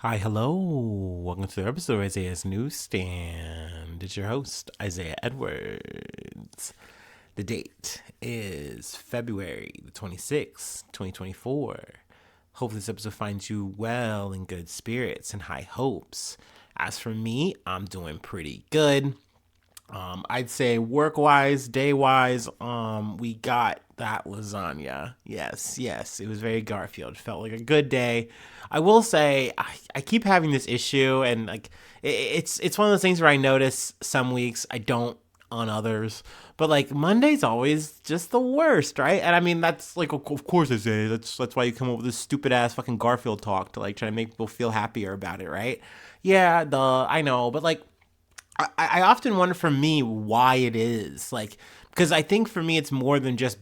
Hi, hello. Welcome to the episode of Isaiah's Newsstand. It's your host, Isaiah Edwards. The date is February the 26th, 2024. Hope this episode finds you well in good spirits and high hopes. As for me, I'm doing pretty good. I'd say work wise, day wise, we got that lasagna. Yes, it was very Garfield. Felt like a good day. I will say I keep having this issue, and like it's one of those things where I notice some weeks I don't on others, but like Monday's always just the worst, right? And I mean that's like of course I say that's why you come up with this stupid ass fucking Garfield talk to like try to make people feel happier about it, right? Yeah, I know, but like I often wonder for me why it is like because I think for me it's more than just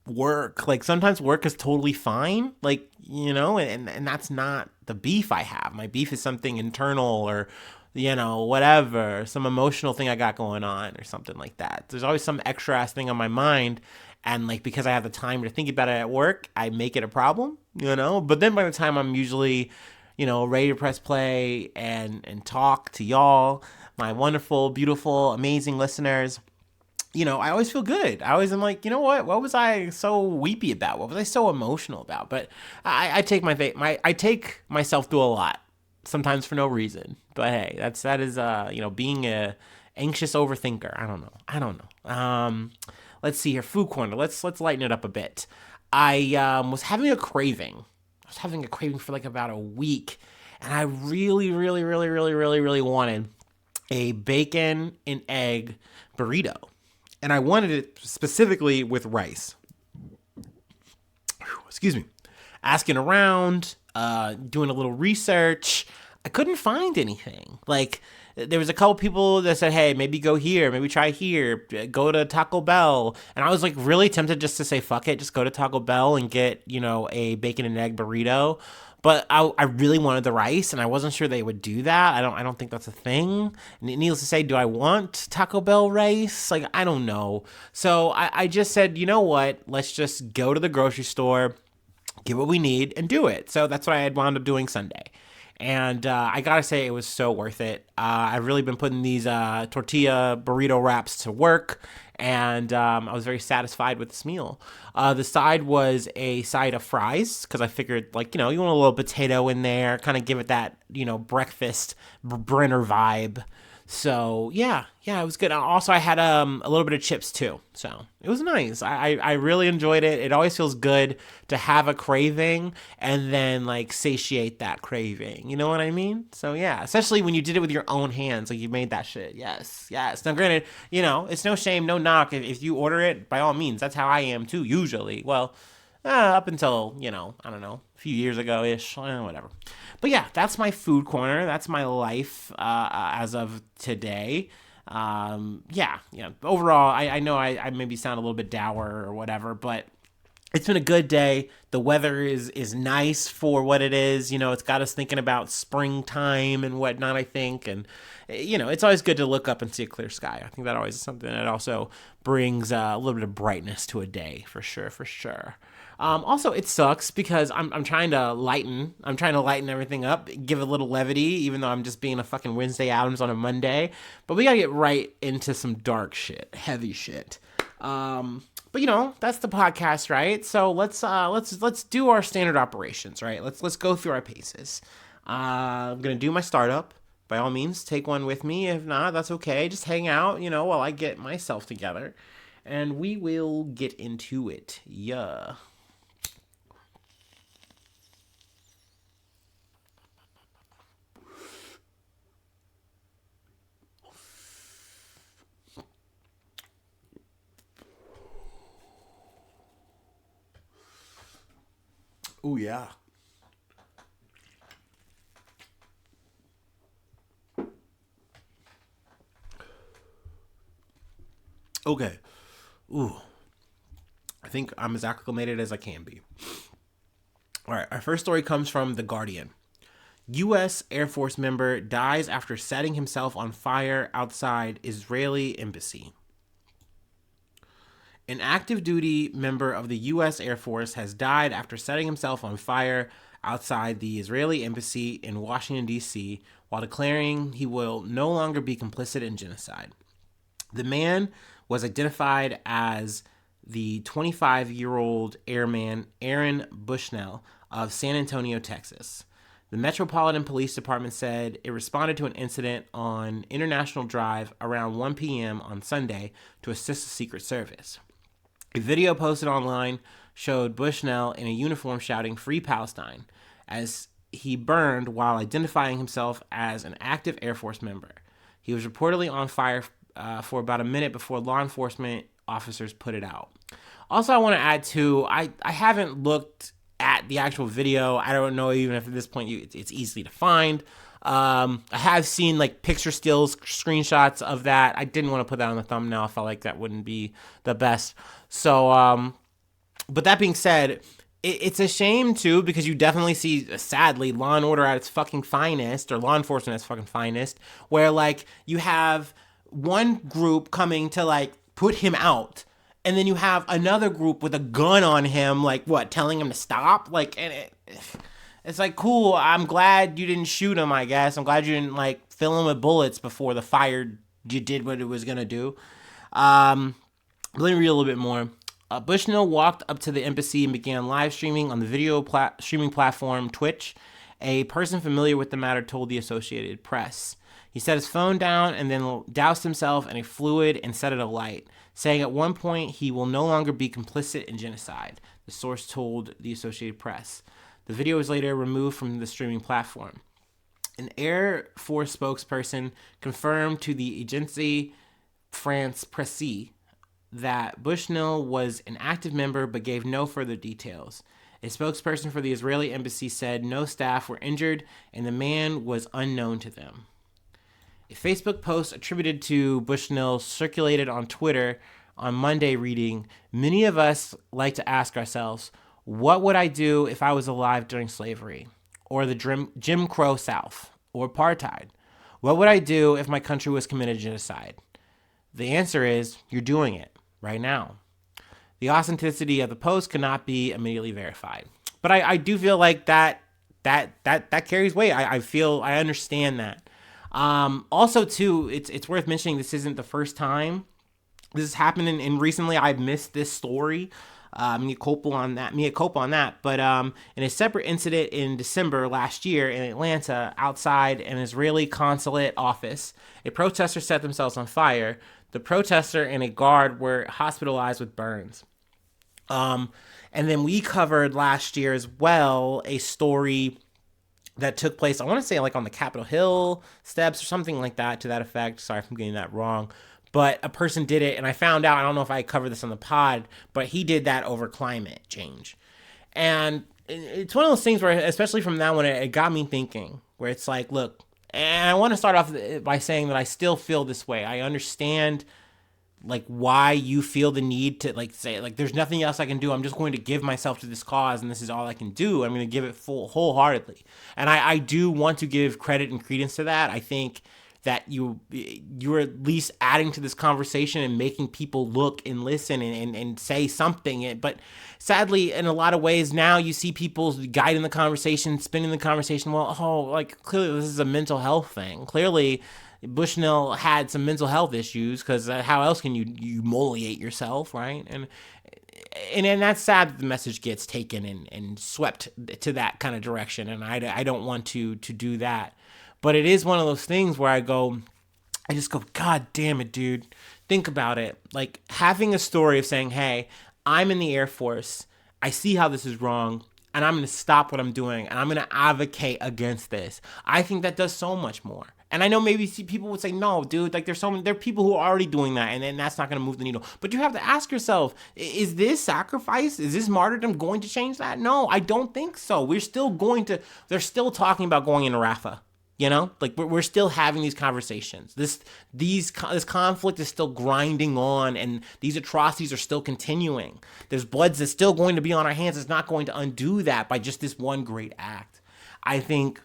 work. Like sometimes work is totally fine, like and that's not the beef I have. My beef is something internal or whatever, some emotional thing I got going on or something like that. There's always some extra ass thing on my mind, and like because I have the time to think about it at work, I make it a problem. But then by the time I'm usually ready to press play and talk to y'all, my wonderful, beautiful, amazing listeners. I always feel good. I always am like, you know what? What was I so weepy about? What was I so emotional about? But I take I take myself through a lot, sometimes for no reason. But hey, that is being a anxious overthinker. I don't know. Let's see here. Food corner. Let's lighten it up a bit. I was having a craving. I was having a craving for like about a week, and I really, really, really, really, really, really wanted a bacon and egg burrito. And I wanted it specifically with rice. Excuse me. Asking around, doing a little research. I couldn't find anything. Like, there was a couple people that said, hey, maybe go here, maybe try here, go to Taco Bell. And I was like really tempted just to say, fuck it, just go to Taco Bell and get, a bacon and egg burrito. But I really wanted the rice, and I wasn't sure they would do that. I don't think that's a thing. Needless to say, do I want Taco Bell rice? Like, I don't know. So I just said, you know what? Let's just go to the grocery store, get what we need, and do it. So that's what I had wound up doing Sunday. And I gotta say, it was so worth it. I've really been putting these tortilla burrito wraps to work, and I was very satisfied with this meal. The side was a side of fries because I figured, like, you want a little potato in there, kind of give it that, breakfast Brenner vibe. So yeah, it was good. Also, I had a little bit of chips too, so it was nice. I really enjoyed it. It always feels good to have a craving and then like satiate that craving. You know what I mean? So yeah, especially when you did it with your own hands, like you made that shit. Yes. Now, granted, it's no shame, no knock if you order it. By all means, that's how I am too. Usually, well, up until I don't know, a few years ago ish, whatever. But yeah, that's my food corner. That's my life as of today. Yeah. Overall, I know I maybe sound a little bit dour or whatever, but it's been a good day. The weather is nice for what it is. It's got us thinking about springtime and whatnot, I think. And, it's always good to look up and see a clear sky. I think that always is something that also brings a little bit of brightness to a day, for sure, for sure. Also, it sucks because I'm trying to lighten. I'm trying to lighten everything up, give a little levity, even though I'm just being a fucking Wednesday Adams on a Monday. But we gotta get right into some dark shit, heavy shit. But that's the podcast, right? So let's do our standard operations, right? Let's go through our paces. I'm gonna do my startup. By all means, take one with me. If not, that's okay. Just hang out, while I get myself together, and we will get into it. Yeah. Oh yeah. Okay. Ooh. I think I'm as acclimated as I can be. All right. Our first story comes from The Guardian. U.S. Air Force member dies after setting himself on fire outside Israeli embassy. An active duty member of the U.S. Air Force has died after setting himself on fire outside the Israeli embassy in Washington, D.C., while declaring he will no longer be complicit in genocide. The man was identified as the 25-year-old airman Aaron Bushnell of San Antonio, Texas. The Metropolitan Police Department said it responded to an incident on International Drive around 1 p.m. on Sunday to assist the Secret Service. A video posted online showed Bushnell in a uniform shouting "Free Palestine" as he burned while identifying himself as an active Air Force member. He was reportedly on fire for about a minute before law enforcement officers put it out. Also, I want to add too, I haven't looked at the actual video. I don't know even if at this point it's easily to find. I have seen like picture stills, screenshots of that. I didn't want to put that on the thumbnail. I felt like that wouldn't be the best. So, but that being said, it's a shame too, because you definitely see, sadly, Law and Order at its fucking finest, or law enforcement at its fucking finest, where like you have one group coming to like put him out, and then you have another group with a gun on him, like what, telling him to stop? Like, and it's like, cool, I'm glad you didn't shoot him, I guess. I'm glad you didn't like fill him with bullets before the fire did what it was gonna do. Let me read a little bit more. Bushnell walked up to the embassy and began live streaming on the video streaming platform Twitch. A person familiar with the matter told the Associated Press. He set his phone down and then doused himself in a fluid and set it alight, saying at one point he will no longer be complicit in genocide, the source told the Associated Press. The video was later removed from the streaming platform. An Air Force spokesperson confirmed to the Agence France Presse that Bushnell was an active member but gave no further details. A spokesperson for the Israeli embassy said no staff were injured and the man was unknown to them. A Facebook post attributed to Bushnell circulated on Twitter on Monday reading, "Many of us like to ask ourselves, what would I do if I was alive during slavery? Or the Jim Crow South? Or apartheid? What would I do if my country was committed genocide? The answer is, you're doing it right now." The authenticity of the post could not be immediately verified. But I do feel like that carries weight. I understand that. Also, too, it's worth mentioning this isn't the first time this has happened, and recently I've missed this story. Mea culpa on that. But in a separate incident in December last year in Atlanta, outside an Israeli consulate office, a protester set themselves on fire. The protester and a guard were hospitalized with burns. And then we covered last year as well a story that took place, I want to say like on the Capitol Hill steps or something like that, to that effect. Sorry if I'm getting that wrong. But a person did it, and I found out, I don't know if I covered this on the pod, but he did that over climate change. And it's one of those things where, especially from that one, it got me thinking, where it's like, look, and I want to start off by saying that I still feel this way. I understand like why you feel the need to like say like there's nothing else I can do. I'm just going to give myself to this cause, and this is all I can do. I'm going to give it wholeheartedly. And I do want to give credit and credence to that. I think that you're at least adding to this conversation and making people look and listen and say something. But sadly, in a lot of ways now, you see people guiding the conversation, spinning the conversation. Well, like clearly this is a mental health thing. Clearly Bushnell had some mental health issues, because how else can you humiliate yourself, right? And that's sad that the message gets taken and swept to that kind of direction. And I don't want to do that. But it is one of those things where I just go, God damn it, dude. Think about it. Like having a story of saying, hey, I'm in the Air Force. I see how this is wrong, and I'm going to stop what I'm doing, and I'm going to advocate against this. I think that does so much more. And I know maybe people would say, no, dude, like there are people who are already doing that, and then that's not going to move the needle. But you have to ask yourself, is this sacrifice, is this martyrdom going to change that? No, I don't think so. They're still talking about going into Rafah. You know, like we're still having these conversations. This conflict is still grinding on, and these atrocities are still continuing. There's blood that's still going to be on our hands. It's not going to undo that by just this one great act. I think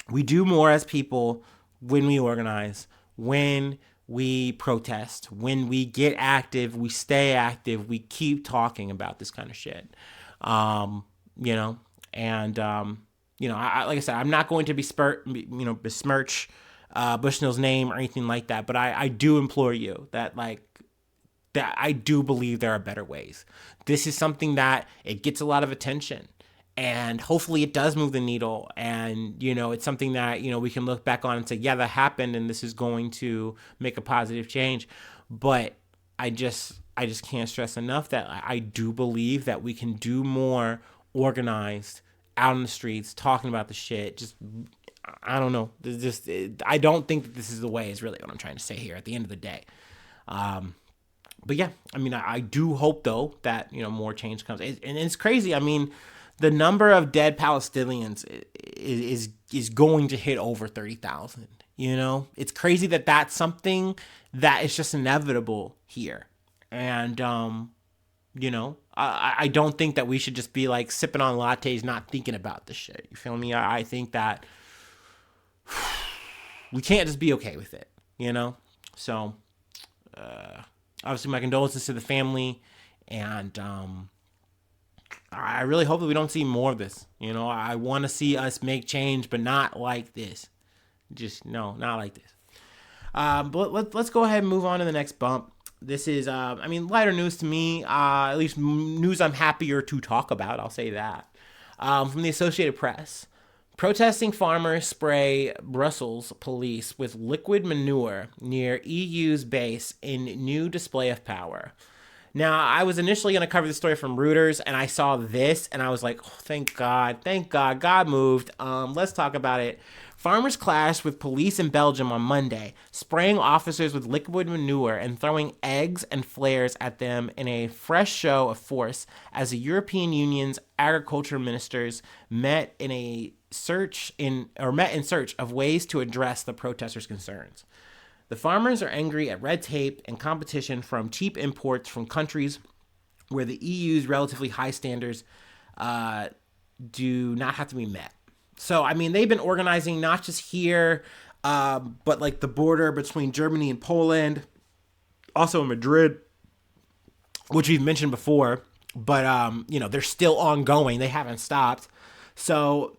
we do more as people when we organize, when we protest, when we get active, we stay active, we keep talking about this kind of shit. You know, and Like I said, I'm not going to besmirch Bushnell's name or anything like that, but I do implore you that I do believe there are better ways. This is something that it gets a lot of attention, and hopefully it does move the needle. And, it's something that, we can look back on and say, yeah, that happened, and this is going to make a positive change. But I just can't stress enough that I do believe that we can do more organized out in the streets talking about the shit. Just, I don't know. I don't think that this is the way, is really what I'm trying to say here at the end of the day. But yeah, I do hope though that, more change comes. And it's crazy. The number of dead Palestinians is going to hit over 30,000. It's crazy that that's something that is just inevitable here. And, I don't think that we should just be like sipping on lattes, not thinking about this shit. You feel me? I think that we can't just be okay with it, So, obviously my condolences to the family, and I really hope that we don't see more of this. I want to see us make change, but not like this. Not like this. But let's go ahead and move on to the next bump. This is, lighter news to me, at least news I'm happier to talk about, I'll say that. From the Associated Press. Protesting farmers spray Brussels police with liquid manure near EU's base in new display of power. Now, I was initially going to cover the story from Reuters, and I saw this, and I was like, oh, thank God, God moved. Let's talk about it. Farmers clashed with police in Belgium on Monday, spraying officers with liquid manure and throwing eggs and flares at them in a fresh show of force as the European Union's agriculture ministers met in search of ways to address the protesters' concerns. The farmers are angry at red tape and competition from cheap imports from countries where the EU's relatively high standards do not have to be met. So, they've been organizing not just here, but like the border between Germany and Poland, also in Madrid, which we've mentioned before, but, they're still ongoing. They haven't stopped. So,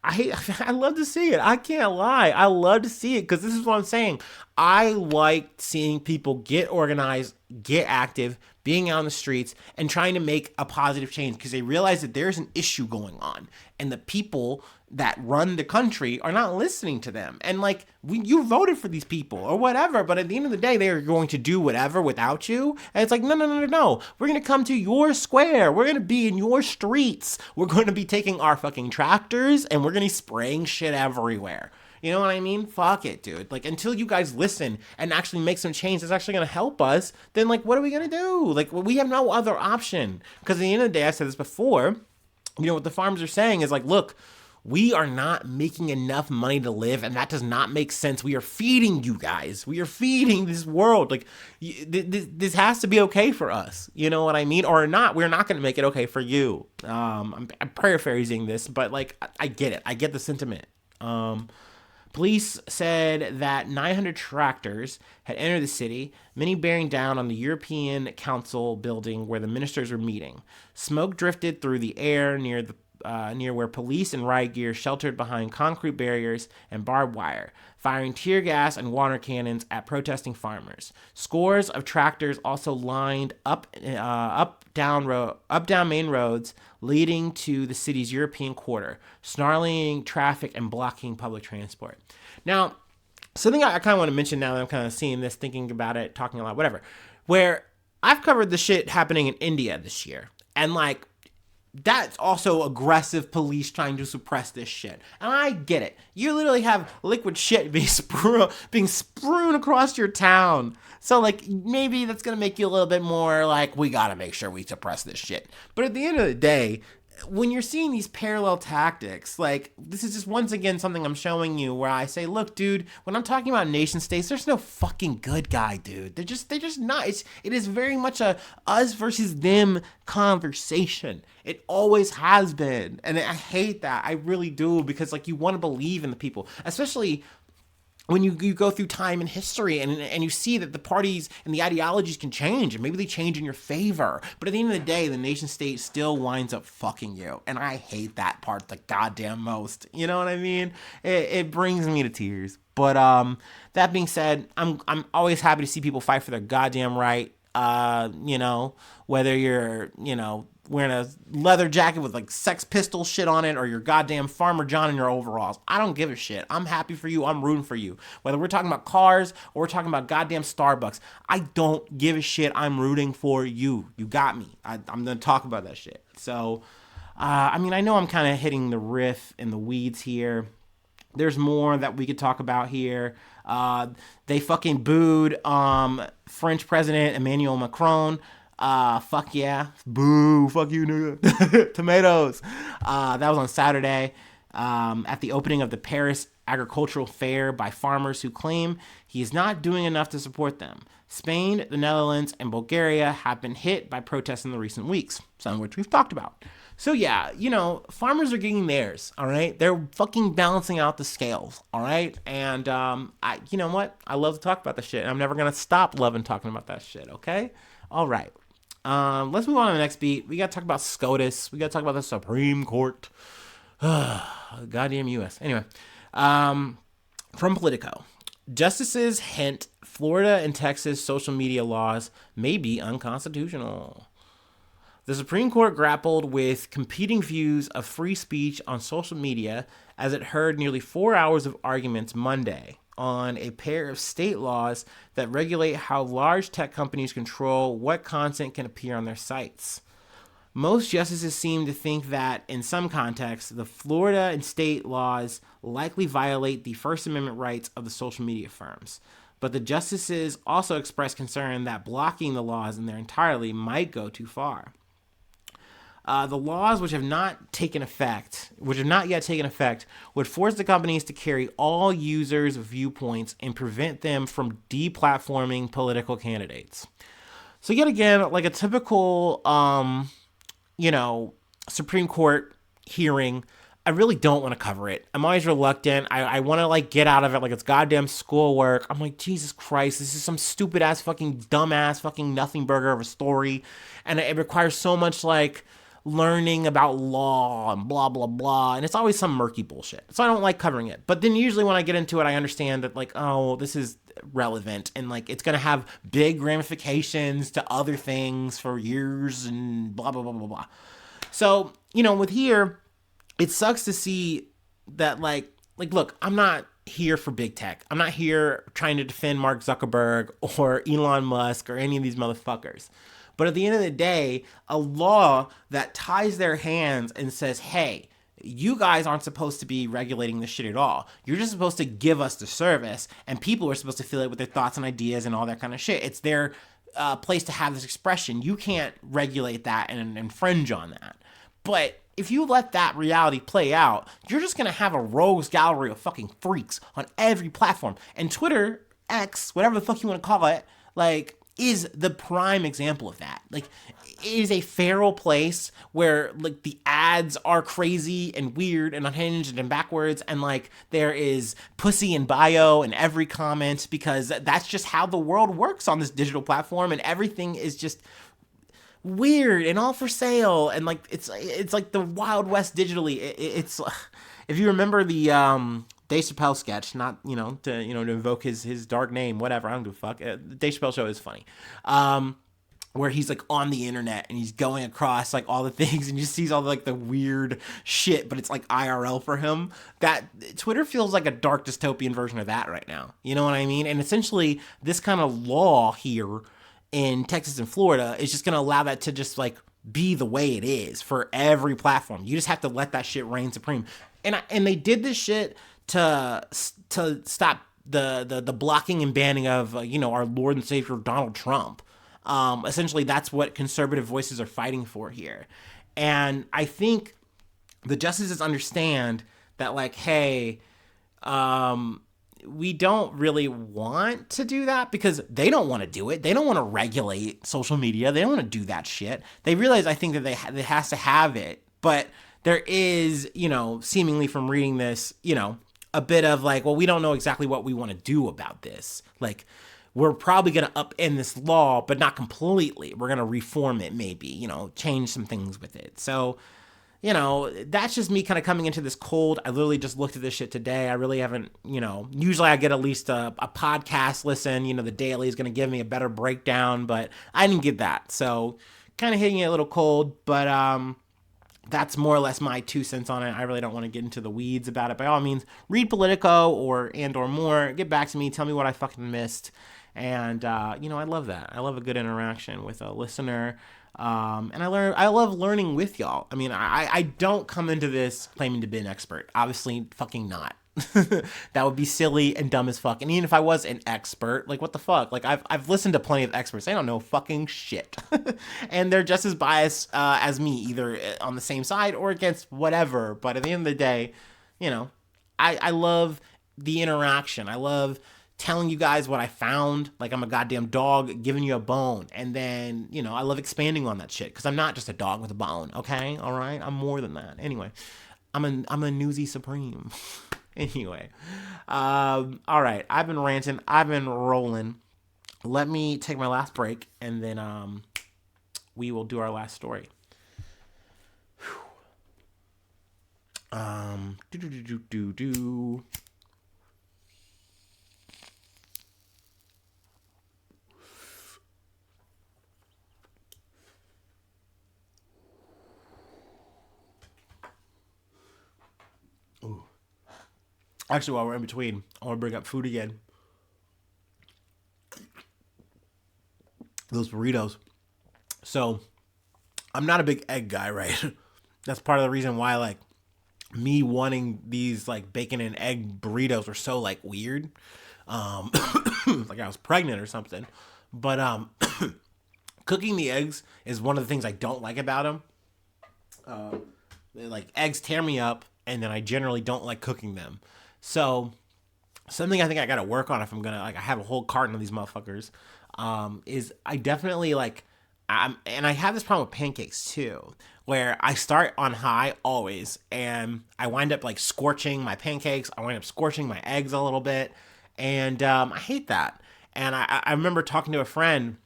I love to see it. I can't lie. I love to see it because this is what I'm saying. I like seeing people get organized, get active, being out on the streets and trying to make a positive change because they realize that there's an issue going on and the people that run the country are not listening to them. And you voted for these people or whatever, but at the end of the day, they are going to do whatever without you. And it's like, no. We're going to come to your square. We're going to be in your streets. We're going to be taking our fucking tractors and we're going to be spraying shit everywhere. You know what I mean? Fuck it, dude. Until you guys listen and actually make some change that's actually going to help us, then, what are we going to do? We have no other option. Because at the end of the day, I said this before, what the farmers are saying is, look, we are not making enough money to live, and that does not make sense. We are feeding you guys. We are feeding this world. This has to be okay for us. You know what I mean? Or not, we're not going to make it okay for you. I'm paraphrasing this, but, I get it. I get the sentiment. Police said that 900 tractors had entered the city, many bearing down on the European Council building where the ministers were meeting. Smoke drifted through the air near where police and riot gear sheltered behind concrete barriers and barbed wire, firing tear gas and water cannons at protesting farmers. Scores of tractors also lined up down main roads leading to the city's European quarter, snarling traffic and blocking public transport. Now, something I kind of want to mention now that I'm kind of seeing this, thinking about it, talking a lot, whatever, where I've covered the shit happening in India this year, and that's also aggressive police trying to suppress this shit. And I get it. You literally have liquid shit being strewn across your town. So, maybe that's going to make you a little bit more we got to make sure we suppress this shit. But at the end of the day, when you're seeing these parallel tactics, this is just once again something I'm showing you where I say, look, dude, when I'm talking about nation states, there's no fucking good guy, dude. They're just not. It is very much a us versus them conversation. It always has been. And I hate that. I really do, because you want to believe in the people, especially when you go through time and history and you see that the parties and the ideologies can change and maybe they change in your favor. But at the end of the day, the nation state still winds up fucking you. And I hate that part the goddamn most. You know what I mean? It brings me to tears. But that being said, I'm always happy to see people fight for their goddamn right. Whether you're, wearing a leather jacket with like Sex Pistol shit on it or your goddamn Farmer John in your overalls. I don't give a shit. I'm happy for you. I'm rooting for you. Whether we're talking about cars or we're talking about goddamn Starbucks, I don't give a shit. I'm rooting for you. You got me. I'm going to talk about that shit. So, I know I'm kind of hitting the riff in the weeds here. There's more that we could talk about here. They fucking booed French President Emmanuel Macron. Fuck yeah. Boo. Fuck you, nigga. Tomatoes. That was on Saturday at the opening of the Paris Agricultural Fair by farmers who claim he is not doing enough to support them. Spain, the Netherlands, and Bulgaria have been hit by protests in the recent weeks, some of which we've talked about. So yeah, farmers are getting theirs, all right? They're fucking balancing out the scales, all right? And you know what? I love to talk about this shit, and I'm never going to stop loving talking about that shit, okay? All right. Let's move on to the next beat. We got to talk about SCOTUS. We got to talk about the Supreme Court. Goddamn U.S. Anyway, from Politico. Justices hint Florida and Texas social media laws may be unconstitutional. The Supreme Court grappled with competing views of free speech on social media as it heard nearly 4 hours of arguments Monday on a pair of state laws that regulate how large tech companies control what content can appear on their sites. Most justices seem to think that, in some contexts, the Florida and state laws likely violate the First Amendment rights of the social media firms. But the justices also expressed concern that blocking the laws in their entirety might go too far. The laws which have not yet taken effect, would force the companies to carry all users' viewpoints and prevent them from deplatforming political candidates. So yet again, like a typical, Supreme Court hearing, I really don't want to cover it. I'm always reluctant. I want to get out of it like it's goddamn schoolwork. I'm like, Jesus Christ, this is some stupid ass fucking dumbass fucking nothing burger of a story. And it requires so much learning about law and blah, blah, blah. And it's always some murky bullshit. So I don't like covering it. But then usually when I get into it, I understand that this is relevant and it's going to have big ramifications to other things for years and blah, blah, blah, blah, blah. So, with here, it sucks to see that look, I'm not here for big tech. I'm not here trying to defend Mark Zuckerberg or Elon Musk or any of these motherfuckers. But at the end of the day, a law that ties their hands and says, hey, you guys aren't supposed to be regulating this shit at all. You're just supposed to give us the service, and people are supposed to fill it with their thoughts and ideas and all that kind of shit. It's their place to have this expression. You can't regulate that and infringe on that. But if you let that reality play out, you're just going to have a rogues gallery of fucking freaks on every platform. And Twitter, X, whatever the fuck you want to call it, is the prime example of that. It is a feral place where the ads are crazy and weird and unhinged and backwards, and there is pussy in bio in every comment, because that's just how the world works on this digital platform, and everything is just weird and all for sale, and it's like the Wild West digitally. It's if you remember the Dave Chappelle sketch, not to invoke his dark name, whatever, I don't give a fuck. The Dave Chappelle show is funny, where he's on the internet and he's going across all the things and you sees all the weird shit, but it's IRL for him. That Twitter feels like a dark dystopian version of that right now. You know what I mean? And essentially, this kind of law here in Texas and Florida is just going to allow that to just be the way it is for every platform. You just have to let that shit reign supreme. And they did this shit to stop the blocking and banning of our Lord and Savior Donald Trump. Essentially, that's what conservative voices are fighting for here. And I think the justices understand that hey, we don't really want to do that, because they don't want to do it. They don't want to regulate social media. They don't want to do that shit. They realize, I think, that they has to have it, but there is, seemingly from reading this, a bit of like, well, we don't know exactly what we want to do about this. Like, we're probably going to upend this law, but not completely. We're going to reform it, maybe, change some things with it. So, that's just me kind of coming into this cold. I literally just looked at this shit today. I really haven't, usually I get at least a podcast listen. The daily is going to give me a better breakdown, but I didn't get that. So kind of hitting it a little cold, but that's more or less my 2 cents on it. I really don't want to get into the weeds about it. By all means, read Politico or more. Get back to me. Tell me what I fucking missed. And, I love that. I love a good interaction with a listener. And I love learning with y'all. I mean, I don't come into this claiming to be an expert. Obviously, fucking not. That would be silly and dumb as fuck. And even if I was an expert, like, what the fuck? Like, I've listened to plenty of experts. They don't know fucking shit. And they're just as biased as me, either on the same side or against whatever. But at the end of the day, I love the interaction. I love telling you guys what I found, like I'm a goddamn dog giving you a bone. And then, I love expanding on that shit because I'm not just a dog with a bone, okay? All right? I'm more than that. Anyway, I'm a newsy supreme. Anyway, all right. I've been ranting. I've been rolling. Let me take my last break, and then we will do our last story. Do. Ooh. Actually, while we're in between, I want to bring up food again. Those burritos. So, I'm not a big egg guy, right? That's part of the reason why, like, me wanting these, like, bacon and egg burritos were so, like, weird. Like I was pregnant or something. But, cooking the eggs is one of the things I don't like about them. Like, eggs tear me up, and then I generally don't like cooking them. So, something I think I gotta work on if I'm gonna, like, I have a whole carton of these motherfuckers, is I definitely, like, and I have this problem with pancakes, too, where I start on high always, and I wind up, like, scorching my pancakes, I wind up scorching my eggs a little bit, and I hate that. And I remember talking to a friend,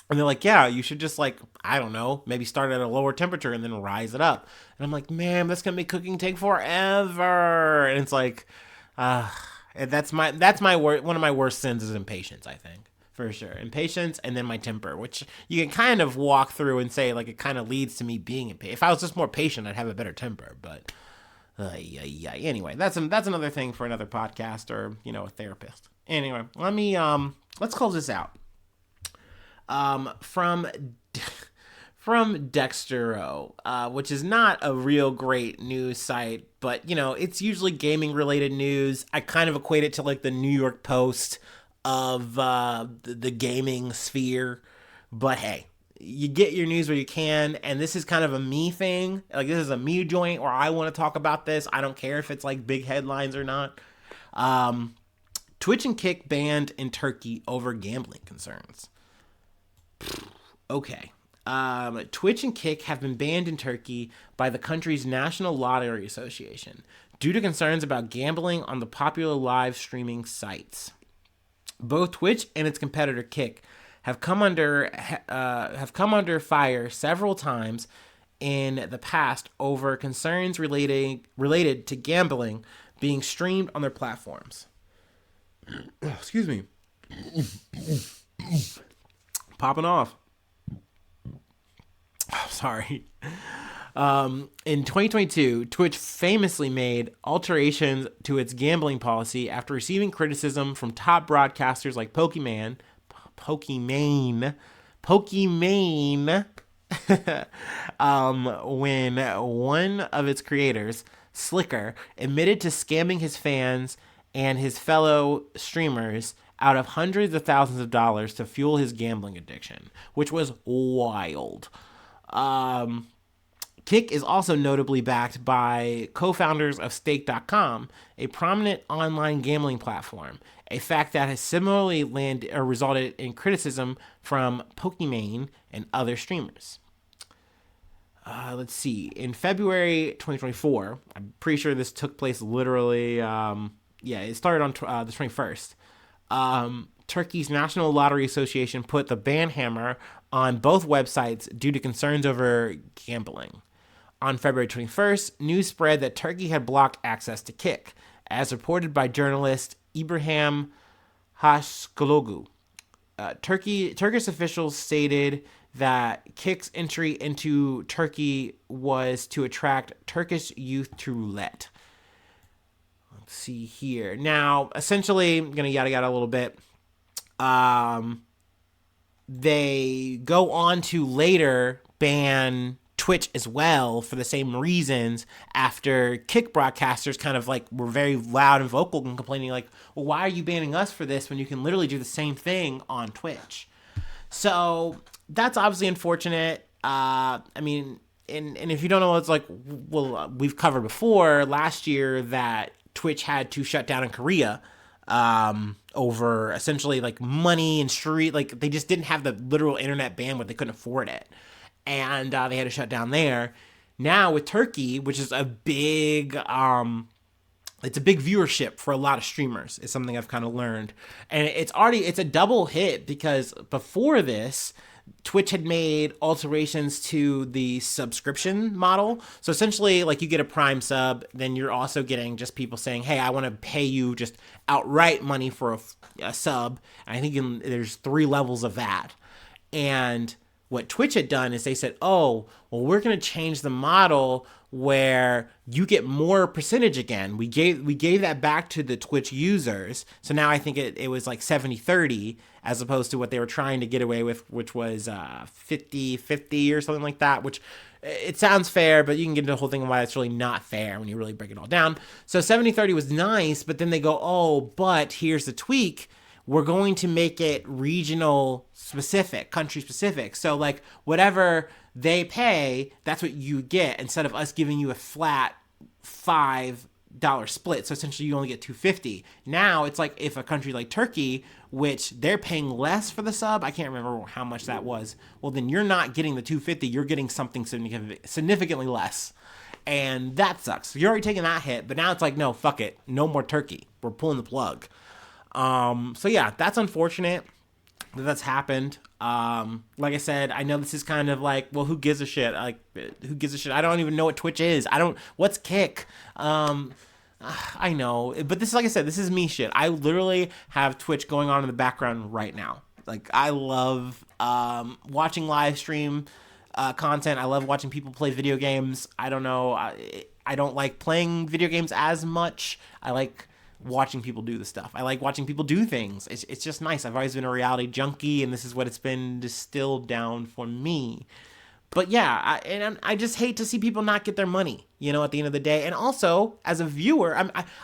and they're like, yeah, you should just, like, I don't know, maybe start at a lower temperature and then rise it up. And I'm like, man, that's gonna make cooking take forever. And it's like, that's my one of my worst sins is impatience, I think, for sure. Impatience, and then my temper, which you can kind of walk through and say, like, it kind of leads to me being impatient. If I was just more patient, I'd have a better temper. But anyway, that's another thing for another podcast or a therapist. Anyway, let's close this out. From Dextero, which is not a real great news site, but it's usually gaming related news. I kind of equate it to like the New York Post of the gaming sphere, but hey, you get your news where you can, and this is kind of a me thing. Like, this is a me joint where I want to talk about this. I don't care if it's like big headlines or not. Twitch and Kick banned in Turkey over gambling concerns. Okay. Twitch and Kick have been banned in Turkey by the country's National Lottery Association due to concerns about gambling on the popular live streaming sites. Both Twitch and its competitor Kick have come under fire several times in the past over concerns related to gambling being streamed on their platforms. Excuse me. Popping off. Oh, sorry. In 2022, Twitch famously made alterations to its gambling policy after receiving criticism from top broadcasters like Pokimane, when one of its creators, Slicker, admitted to scamming his fans and his fellow streamers out of hundreds of thousands of dollars to fuel his gambling addiction, which was wild. Kick is also notably backed by co-founders of Stake.com, a prominent online gambling platform, a fact that has similarly resulted in criticism from Pokimane and other streamers. Let's see. In February 2024, I'm pretty sure this took place literally, yeah, it started on the 21st. Turkey's National Lottery Association put the ban hammer on both websites due to concerns over gambling. On February 21st, news spread that Turkey had blocked access to Kick, as reported by journalist Ibrahim Hashkologu. Turkish officials stated that Kick's entry into Turkey was to attract Turkish youth to roulette. Let's see here. Now, essentially, I'm going to yada yada a little bit. They go on to later ban Twitch as well for the same reasons after Kick broadcasters kind of like were very loud and vocal and complaining like, well, why are you banning us for this when you can literally do the same thing on Twitch? So that's obviously unfortunate. I mean, and if you don't know, it's like, well, we've covered before last year that Twitch had to shut down in Korea over essentially like money and street, like they just didn't have the literal internet bandwidth. They couldn't afford it. And they had to shut down there. Now with Turkey, which is a big, it's a big viewership for a lot of streamers. It's something I've kind of learned, and it's a double hit because before this, Twitch had made alterations to the subscription model. So essentially, like you get a Prime sub, then you're also getting just people saying, "Hey, I want to pay you just outright money for a sub." And I think there's 3 levels of that, and what Twitch had done is they said, oh, well, we're going to change the model where you get more percentage again. We gave that back to the Twitch users. So now I think it was like 70-30 as opposed to what they were trying to get away with, which was 50-50 or something like that, which it sounds fair, but you can get into the whole thing of why it's really not fair when you really break it all down. So 70-30 was nice, but then they go, oh, but here's the tweak. We're going to make it regional specific, country specific. So like whatever they pay, that's what you get instead of us giving you a flat $5 split. So essentially you only get $2.50. Now it's like if a country like Turkey, which they're paying less for the sub, I can't remember how much that was. Well, then you're not getting the $2.50. You're getting something significantly less. And that sucks. So you're already taking that hit, but now it's like, no, fuck it. No more Turkey. We're pulling the plug. So yeah, that's unfortunate that that's happened. Like I said, I know this is kind of like, well, who gives a shit? Like, who gives a shit? I don't even know what Twitch is. What's Kick? I know, but this is, like I said, this is me shit. I literally have Twitch going on in the background right now. Like, I love, watching live stream, content. I love watching people play video games. I don't know. I don't like playing video games as much. I like watching people do the stuff. I like watching people do things. It's just nice. I've always been a reality junkie, and this is what it's been distilled down for me. But yeah, I just hate to see people not get their money, at the end of the day. And also, as a viewer,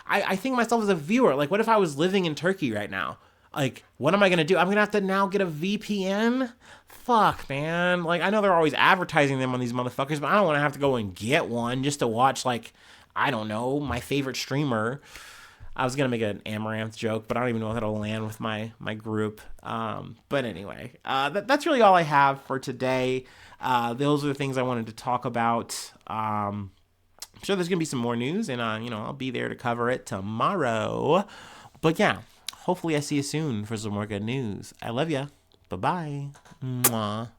I think of myself as a viewer. Like, what if I was living in Turkey right now? Like, what am I going to do? I'm going to have to now get a VPN? Fuck, man. Like, I know they're always advertising them on these motherfuckers, but I don't want to have to go and get one just to watch, like, I don't know, my favorite streamer. I was going to make an Amaranth joke, but I don't even know if that'll land with my group. But anyway, that's really all I have for today. Those are the things I wanted to talk about. I'm sure there's going to be some more news, and, I'll be there to cover it tomorrow. But yeah, hopefully I see you soon for some more good news. I love ya. Bye-bye. Mwah.